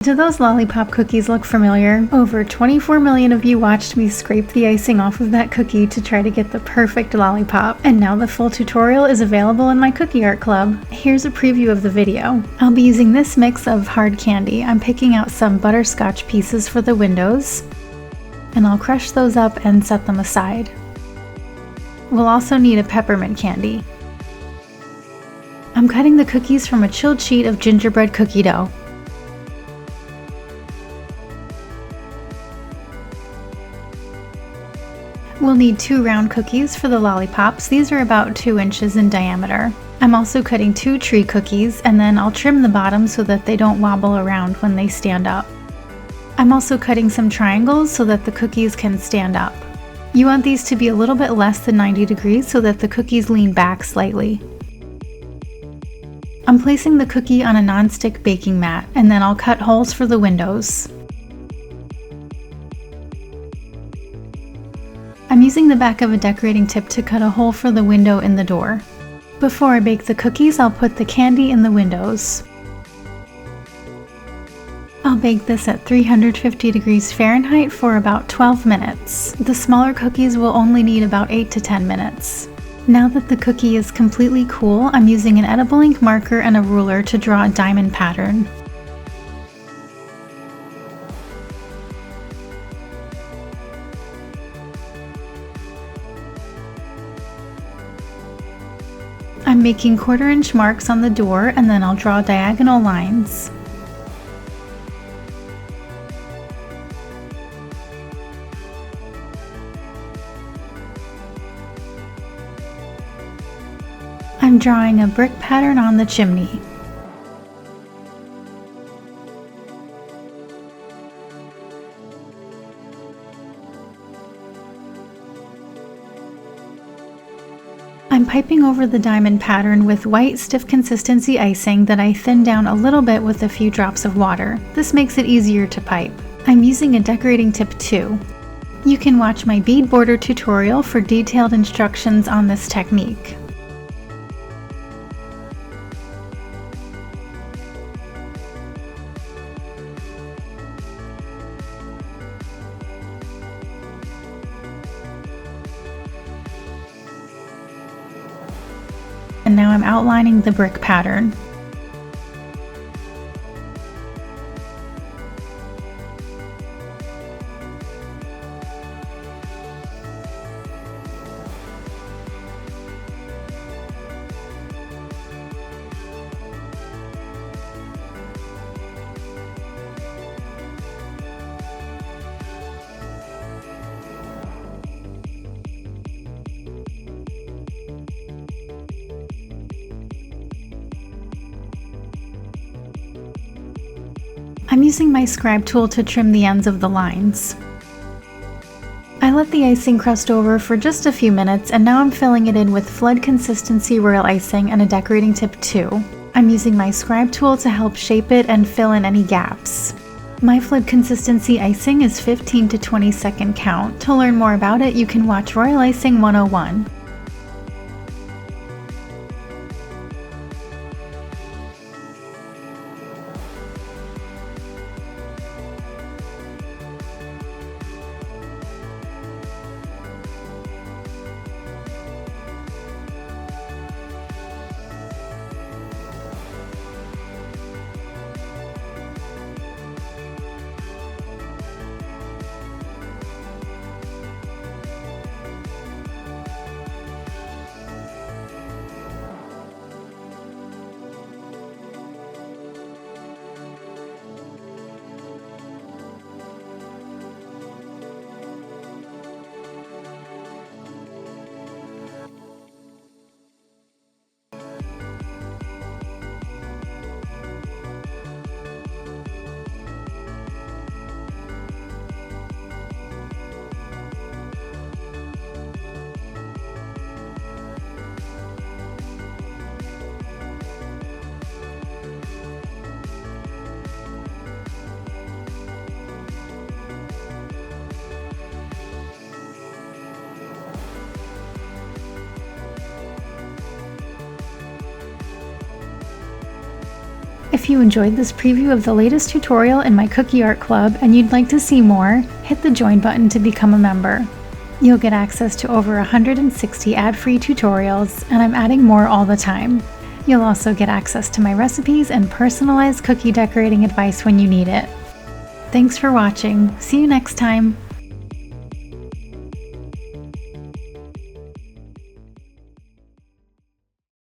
Do those lollipop cookies look familiar? Over 24 million of you watched me scrape the icing off of that cookie to try to get the perfect lollipop, and now the full tutorial is available in my cookie art club. Here's a preview of the video. I'll be using this mix of hard candy. I'm picking out some butterscotch pieces for the windows, and I'll crush those up and set them aside. We'll also need a peppermint candy. I'm cutting the cookies from a chilled sheet of gingerbread cookie dough. We'll need 2 round cookies for the lollipops. These are about 2 inches in diameter. I'm also cutting 2 tree cookies, and then I'll trim the bottom so that they don't wobble around when they stand up. I'm also cutting some triangles so that the cookies can stand up. You want these to be a little bit less than 90 degrees so that the cookies lean back slightly. I'm placing the cookie on a non-stick baking mat, and then I'll cut holes for the windows. I'm using the back of a decorating tip to cut a hole for the window in the door. Before I bake the cookies, I'll put the candy in the windows. I'll bake this at 350 degrees Fahrenheit for about 12 minutes. The smaller cookies will only need about 8 to 10 minutes. Now that the cookie is completely cool, I'm using an edible ink marker and a ruler to draw a diamond pattern. I'm making 1/4 inch marks on the door, and then I'll draw diagonal lines. I'm drawing a brick pattern on the chimney. I'm piping over the diamond pattern with white stiff consistency icing that I thin down a little bit with a few drops of water. This makes it easier to pipe. I'm using a decorating tip too. You can watch my bead border tutorial for detailed instructions on this technique. And now I'm outlining the brick pattern. I'm using my scribe tool to trim the ends of the lines. I let the icing crust over for just a few minutes, and now I'm filling it in with flood consistency royal icing and a decorating tip too. I'm using my scribe tool to help shape it and fill in any gaps. My flood consistency icing is 15 to 20 second count. To learn more about it, you can watch Royal Icing 101. If you enjoyed this preview of the latest tutorial in my Cookie Art Club and you'd like to see more, hit the join button to become a member. You'll get access to over 160 ad-free tutorials, and I'm adding more all the time. You'll also get access to my recipes and personalized cookie decorating advice when you need it. Thanks for watching. See you next time.